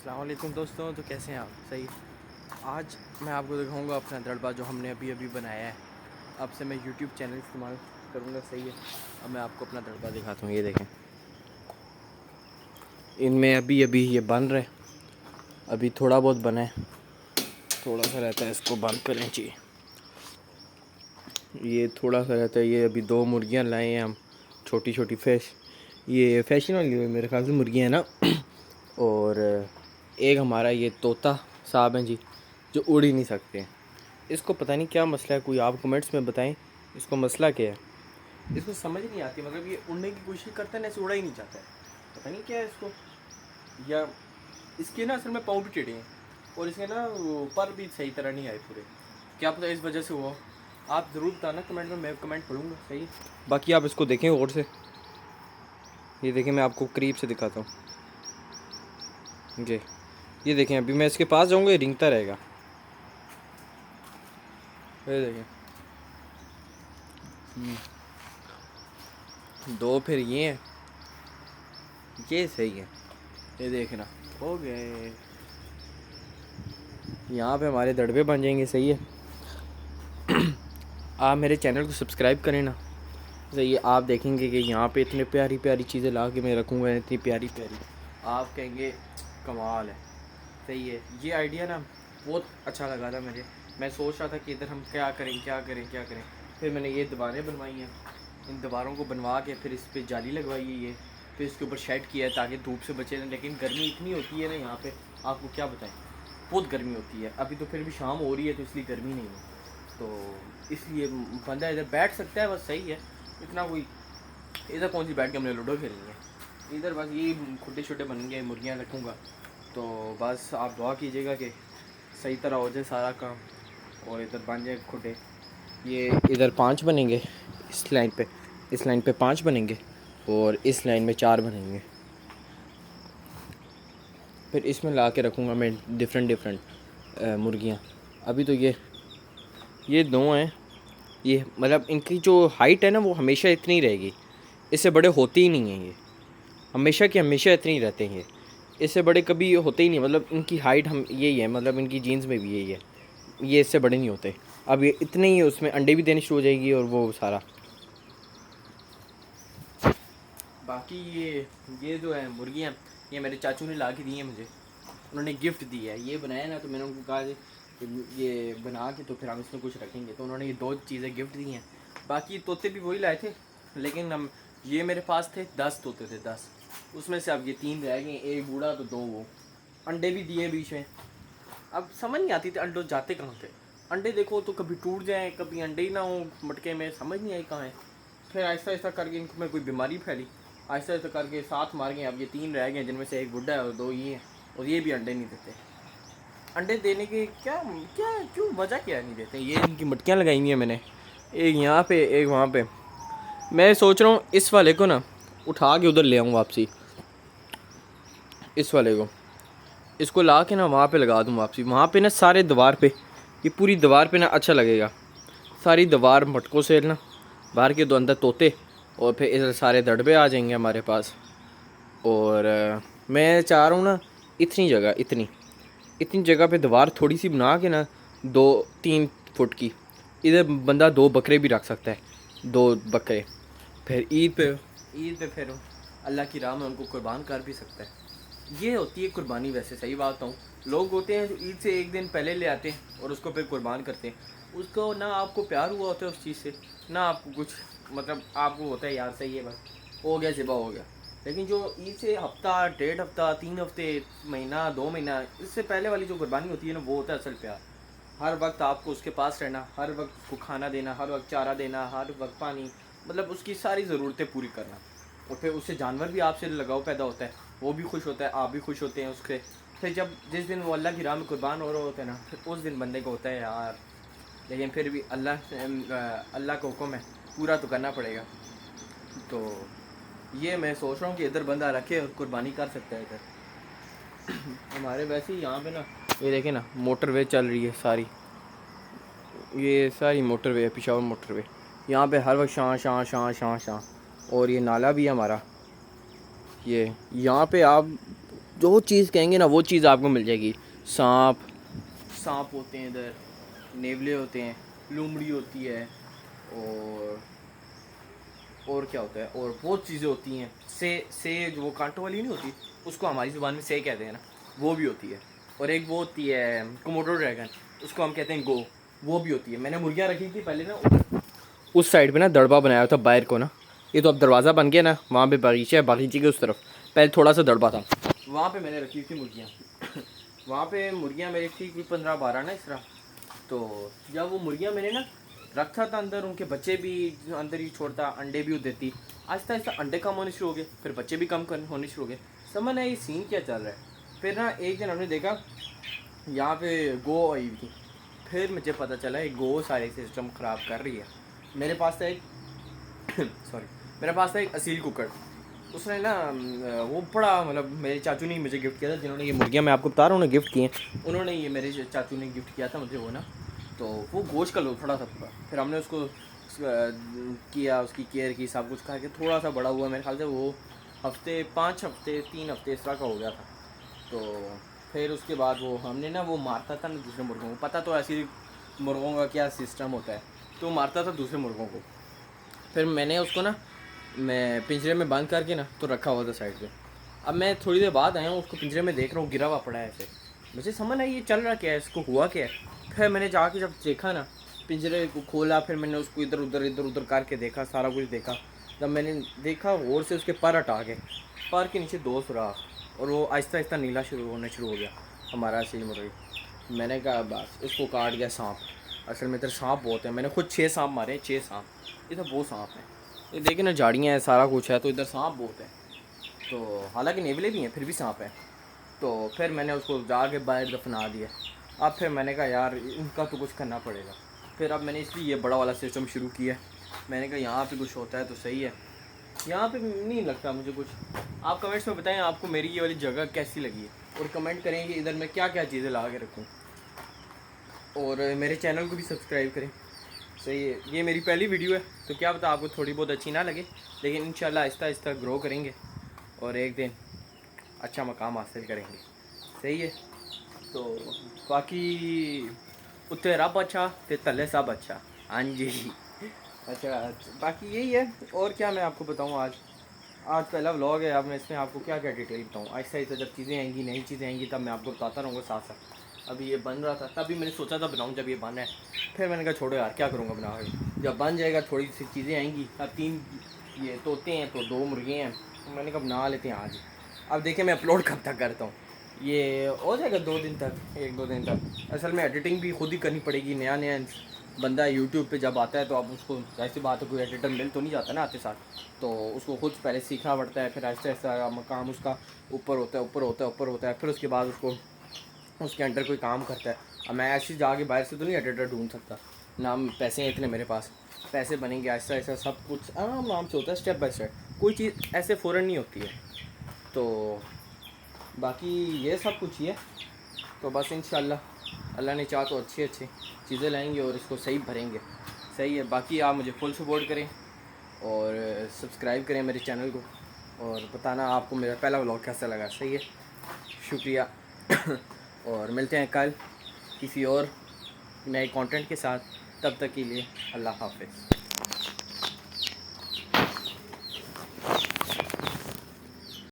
السلام علیکم دوستوں، تو کیسے ہیں آپ؟ صحیح۔ آج میں آپ کو دکھاؤں گا اپنا دڑبا جو ہم نے ابھی بنایا ہے۔ اب سے میں یوٹیوب چینل استعمال کروں گا، صحیح ہے۔ اب میں آپ کو اپنا دڑبا دکھاتا ہوں، یہ دیکھیں۔ ان میں ابھی یہ بن رہے، ابھی تھوڑا بہت بنا ہے، تھوڑا سا رہتا ہے، اس کو بند کریں چاہیے۔ یہ تھوڑا سا رہتا ہے۔ یہ ابھی 2 مرغیاں لائے ہیں ہم، چھوٹی چھوٹی فش، یہ فیشن والی ہوئی میرے خیال سے مرغیاں ہیں نا۔ اور ایک ہمارا یہ طوطا صاحب ہیں جی، جو اڑ ہی نہیں سکتے ہیں۔ اس کو پتہ نہیں کیا مسئلہ ہے، کوئی آپ کمنٹس میں بتائیں اس کو مسئلہ کیا ہے۔ اس کو سمجھ نہیں آتی، مطلب یہ اڑنے کی کوشش کرتا ہے نا، اسے اڑا ہی نہیں چاہتا ہے، پتہ نہیں کیا ہے اس کو۔ یا اس کے نا اصل میں پاؤں بھی ٹیڑھے ہیں، اور اس کے نا پر بھی صحیح طرح نہیں آئے پورے، کیا پتہ اس وجہ سے ہوا۔ آپ ضرور بتانا کمنٹ میں کمنٹ پڑھوں گا، صحیح۔ باقی آپ اس کو دیکھیں غور سے، یہ دیکھیں، میں آپ کو قریب سے دکھاتا ہوں جی۔ یہ دیکھیں، ابھی میں اس کے پاس جاؤں گا، یہ رینگتا رہے گا، یہ دیکھیں۔ 2 پھر یہ ہیں، یہ صحیح ہے، یہ دیکھنا ہو گئے۔ یہاں پہ ہمارے دڑبے بن جائیں گے، صحیح ہے۔ آپ میرے چینل کو سبسکرائب کریں نا، صحیح ہے۔ آپ دیکھیں گے کہ یہاں پہ اتنے پیاری پیاری چیزیں لا کے میں رکھوں گا، اتنی پیاری پیاری، آپ کہیں گے کمال ہے، صحیح ہے۔ یہ آئیڈیا نا بہت اچھا لگا تھا مجھے، میں سوچ رہا تھا کہ ادھر ہم کیا کریں۔ پھر میں نے یہ دیواریں بنوائی ہیں، ان دیواروں کو بنوا کے پھر اس پہ جالی لگوائی ہے، یہ پھر اس کے اوپر شیڈ کیا ہے تاکہ دھوپ سے بچے رہیں۔ لیکن گرمی اتنی ہوتی ہے نا یہاں پہ، آپ کو کیا بتائیں، بہت گرمی ہوتی ہے۔ ابھی تو پھر بھی شام ہو رہی ہے، تو اس لیے گرمی نہیں ہے، تو اس لیے بندہ ادھر بیٹھ سکتا ہے، بس صحیح ہے۔ اتنا کوئی ادھر کون سی بیٹھ کے ہم نے لوڈو کھیلنی ہے، ادھر بس یہ کھڈے چھوٹے بنیں گے، مرغیاں رکھوں گا، تو بس آپ دعا کیجیے گا کہ صحیح طرح ہو جائے سارا کام، اور ادھر بن جائے کھڈے۔ یہ ادھر 5 بنیں گے، اس لائن پہ 5 بنیں گے، اور اس لائن میں 4 بنیں گے۔ پھر اس میں لا کے رکھوں گا میں ڈفرینٹ مرغیاں۔ ابھی تو یہ 2 ہیں، یہ مطلب ان کی جو ہائٹ ہے نا وہ ہمیشہ اتنی رہے گی، اس سے بڑے ہوتے ہی نہیں ہیں، یہ ہمیشہ کے ہمیشہ اتنے ہی رہتے ہیں، اس سے بڑے کبھی ہوتے ہی نہیں، مطلب ان کی ہائٹ یہی ہے، مطلب ان کی جینز میں بھی یہی ہے، یہ اس سے بڑے نہیں ہوتے۔ اب یہ اتنے ہی اس میں انڈے بھی دینے شروع ہو جائے گی، اور وہ سارا باقی یہ جو ہے مرغیاں، یہ میرے چاچو نے لا کے دی ہیں مجھے، انہوں نے گفٹ دی ہے، یہ بنایا نا، تو میں نے ان کو کہا کہ یہ بنا کے تو پھر ہم اس میں کچھ رکھیں گے، تو انہوں نے یہ 2 چیزیں گفٹ دی ہیں۔ باقی طوطے بھی وہی لائے تھے، لیکن یہ میرے پاس تھے 10 طوطے تھے، 10، اس میں سے اب یہ 3 رہ گئے، ایک بوڑھا تو 2 وہ۔ انڈے بھی دیے بیچ میں، اب سمجھ نہیں آتی تھی انڈے جاتے کہاں تھے، انڈے دیکھو تو کبھی ٹوٹ جائیں، کبھی انڈے ہی نہ ہوں مٹکے میں، سمجھ نہیں آئی کہاں ہے۔ پھر آہستہ آہستہ کر کے ان کو میں کوئی بیماری پھیلی، آہستہ آہستہ کر کے 7 مار گئے، اب یہ 3 رہ گئے، جن میں سے ایک بڈھا ہے اور 2 یہ ہیں، اور یہ بھی انڈے نہیں دیتے۔ انڈے دینے کی کیوں وجہ کیا نہیں دیتے؟ یہ ان کی مٹکیاں لگائی ہوئی ہیں میں نے، ایک یہاں پہ ایک وہاں پہ۔ میں سوچ رہا ہوں اس والے کو نا اٹھا کے ادھر لے آؤں واپسی، اس والے کو، اس کو لا کے نا وہاں پہ لگا دوں واپسی، وہاں پہ نا سارے دیوار پہ، یہ پوری دیوار پہ نا اچھا لگے گا، ساری دیوار مٹکوں سے نا، باہر کے 2 اندر طوطے، اور پھر ادھر سارے دڑبے آ جائیں گے ہمارے پاس۔ اور میں چاہ رہا ہوں نا اتنی جگہ پہ دیوار تھوڑی سی بنا کے نا 2-3 فٹ کی، ادھر بندہ 2 بکرے بھی رکھ سکتا ہے، 2 بکرے، پھر عید پہ پھر اللہ کی راہ میں ان کو قربان کر بھی سکتا ہے۔ یہ ہوتی ہے قربانی، ویسے صحیح بات ہوں، لوگ ہوتے ہیں جو عید سے 1 دن پہلے لے آتے ہیں اور اس کو پھر قربان کرتے ہیں، اس کو نہ آپ کو پیار ہوا ہوتا ہے اس چیز سے، نہ آپ کو کچھ، مطلب آپ کو ہوتا ہے یار صحیح ہے بس ہو گیا، ذبح ہو گیا۔ لیکن جو عید سے ہفتہ 1.5 ہفتہ 3 ہفتے، مہینہ 2 مہینہ، اس سے پہلے والی جو قربانی ہوتی ہے نا، وہ ہوتا ہے اصل پیار۔ ہر وقت آپ کو اس کے پاس رہنا، ہر وقت اس کو کھانا دینا، ہر وقت چارہ دینا، ہر وقت پانی، مطلب اس کی ساری ضرورتیں پوری کرنا، اور پھر اس سے جانور بھی آپ سے لگاؤ پیدا ہوتا ہے، وہ بھی خوش ہوتا ہے، آپ بھی خوش ہوتے ہیں اس سے۔ پھر جس دن وہ اللہ کی راہ میں قربان ہو رہا ہوتا ہے نا، پھر اس دن بندے کو ہوتا ہے یار، لیکن پھر بھی اللہ کا حکم ہے، پورا تو کرنا پڑے گا۔ تو یہ میں سوچ رہا ہوں کہ ادھر بندہ رکھے اور قربانی کر سکتا ہے ادھر۔ ہمارے ویسے ہی یہاں پہ نا، یہ دیکھیں نا موٹر وے چل رہی ہے ساری، یہ ساری موٹر وے ہے، پشاور موٹر وے، یہاں پہ ہر وقت شاں، اور یہ نالا بھی ہے ہمارا، یہ یہاں پہ آپ جو چیز کہیں گے نا وہ چیز آپ کو مل جائے گی. سانپ ہوتے ہیں ادھر, نیولے ہوتے ہیں, لومڑی ہوتی ہے, اور کیا ہوتا ہے, اور بہت چیزیں ہوتی ہیں. سے جو وہ کانٹوں والی نہیں ہوتی, اس کو ہماری زبان میں سے کہتے ہیں نا, وہ بھی ہوتی ہے. اور ایک وہ ہوتی ہے کوموڈو ڈریگن, اس کو ہم کہتے ہیں گو, وہ بھی ہوتی ہے. میں نے مرغیاں رکھی تھی پہلے نا اس سائڈ پہ نا, دڑبا بنایا تھا باہر کو نا, یہ تو اب دروازہ بن گیا نا, وہاں پہ باغیچہ ہے, باغیچے کے اس طرف پہلے تھوڑا سا دڑبا تھا, وہاں پہ میں نے رکھی تھی مرغیاں. وہاں پہ مرغیاں میری تھی کوئی 15-12 نا اس طرح. تو جب وہ مرغیاں میں نے نا رکھا تھا اندر, ان کے بچے بھی اندر ہی چھوڑتا, انڈے بھی دیتی. آہستہ آہستہ انڈے کم ہونے شروع ہو گئے, پھر بچے بھی کم ہونے شروع ہو گئے. سمجھ آیا یہ سین کیا چل رہا ہے. پھر نا ایک دن ہم نے دیکھا یہاں پہ گو آئی ہوئی تھی. پھر مجھے پتہ چلا یہ گو سارے سسٹم خراب کر رہی ہے. میرے پاس تھا ایک اصیل ککڑ. اس نے نا وہ بڑا, مطلب میرے چاچو نے مجھے گفٹ کیا تھا, جنہوں نے یہ مرغیاں میں آپ کو بتا رہا ہوں نا گفٹ کی ہیں, انہوں نے یہ میرے چاچو نے گفٹ کیا تھا مجھے وہ نا. تو وہ گوشت کا لوتھڑا تھا پورا. پھر ہم نے اس کو کیا, اس کی کیئر کی, سب کچھ کھا کے تھوڑا سا بڑا ہوا. میرے خیال سے وہ 5 ہفتے 3 ہفتے اس طرح کا ہو گیا تھا. تو پھر اس کے بعد وہ ہم نے نا وہ مارتا تھا نا دوسرے مرغوں کو, پتہ تو ایسی مرغوں کا کیا سسٹم ہوتا ہے, تو مارتا تھا دوسرے مرغوں کو. پھر میں نے اس کو نا میں پنجرے میں بند کر کے نا تو رکھا ہوا تھا سائڈ پہ. اب میں تھوڑی دیر بعد آیا ہوں, اس کو پنجرے میں دیکھ رہا ہوں گرا ہوا پڑا ہے ایسے. مجھے سمجھ آئی یہ چل رہا کیا ہے, اس کو ہوا کیا ہے. پھر میں نے جا کے جب دیکھا نا, پنجرے کو کھولا, پھر میں نے اس کو ادھر ادھر کر کے دیکھا, سارا کچھ دیکھا. جب میں نے دیکھا غور سے, اس کے پر ہٹا کے, پر کے نیچے 2 سوراخ, اور وہ آہستہ آہستہ نیلا ہونا شروع ہو گیا ہمارا اصیل مرغی. میں نے کہا بس اس کو کاٹ گیا سانپ. اصل میں ادھر سانپ بہت ہیں, میں نے خود 6 سانپ مارے ہیں, 6 سانپ. ادھر بہت سانپ ہیں, یہ دیکھیں نا جھاڑیاں ہیں, سارا کچھ ہے, تو ادھر سانپ بہت ہیں. تو حالانکہ نیولے بھی ہیں پھر بھی سانپ ہیں. تو پھر میں نے اس کو جا کے باہر دفنا دیا. اب پھر میں نے کہا یار ان کا تو کچھ کرنا پڑے گا. پھر اب میں نے اس لیے یہ بڑا والا سسٹم شروع کیا. میں نے کہا یہاں پہ کچھ ہوتا ہے تو صحیح ہے, یہاں پہ نہیں لگتا مجھے کچھ. آپ کمنٹس میں بتائیں آپ کو میری یہ والی جگہ کیسی لگی ہے, اور کمنٹ کریں کہ ادھر میں کیا کیا چیزیں لا کے رکھوں. اور میرے چینل کو بھی سبسکرائب کریں. صحیح ہے, یہ میری پہلی ویڈیو ہے, تو کیا پتہ آپ کو تھوڑی بہت اچھی نہ لگے, لیکن انشاءاللہ آہستہ آہستہ گرو کریں گے, اور ایک دن اچھا مقام حاصل کریں گے. صحیح ہے. تو باقی اتنے رب اچھا تے تلے سب اچھا. ہاں جی. اچھا باقی یہی ہے, اور کیا میں آپ کو بتاؤں. آج پہلا ولاگ ہے. اب میں اس میں آپ کو کیا کیا ڈیٹیل بتاؤں. آہستہ آہستہ جب چیزیں آئیں گی, نئی چیزیں آئیں گی, تب میں آپ کو بتاتا رہوں گا ساتھ ساتھ. ابھی یہ بن رہا تھا, تبھی میں نے سوچا تھا بناؤں جب یہ بن ہے. پھر میں نے کہا چھوڑو یار کیا کروں گا بنا کے. جب بن جائے گا تھوڑی سی چیزیں آئیں گی. اب 3 یہ طوطے ہیں تو 2 مرغے ہیں, میں نے کہا بنا لیتے ہیں آج. اب دیکھیں میں اپلوڈ کب تک کرتا ہوں. یہ ہو جائے گا 2 دن تک, 1-2 دن تک. اصل میں ایڈیٹنگ بھی خود ہی کرنی پڑے گی. نیا بندہ یوٹیوب پہ جب آتا ہے تو اب اس کو ایسی بات ہے, کوئی ایڈیٹر مل تو نہیں جاتا نا آتے ساتھ, تو اس کو خود پہلے سیکھنا پڑتا ہے. پھر آہستہ آہستہ مقام اس کا اوپر ہوتا ہے. پھر اس کے بعد اس کو اس کے انڈر کوئی کام کرتا ہے. اب میں ایسے جا کے باہر سے تو نہیں ایڈیٹر ڈھونڈ سکتا نا, پیسے ہیں اتنے میرے پاس. پیسے بنیں گے آہستہ آہستہ, سب کچھ آرام سے ہوتا ہے, اسٹیپ بائی اسٹیپ. کوئی چیز ایسے فوراً نہیں ہوتی ہے. تو باقی یہ سب کچھ ہی ہے. تو بس انشاءاللہ اللہ نے چاہا تو اچھی چیزیں لائیں گے, اور اس کو صحیح بھریں گے. صحیح ہے. باقی آپ مجھے فل سپورٹ کریں, اور سبسکرائب کریں میرے چینل کو, اور بتانا آپ کو میرا پہلا ولاگ کیسا لگا. صحیح ہے. شکریہ. اور ملتے ہیں کل کسی اور نئے کانٹینٹ کے ساتھ. تب تک کے لیے اللہ حافظ.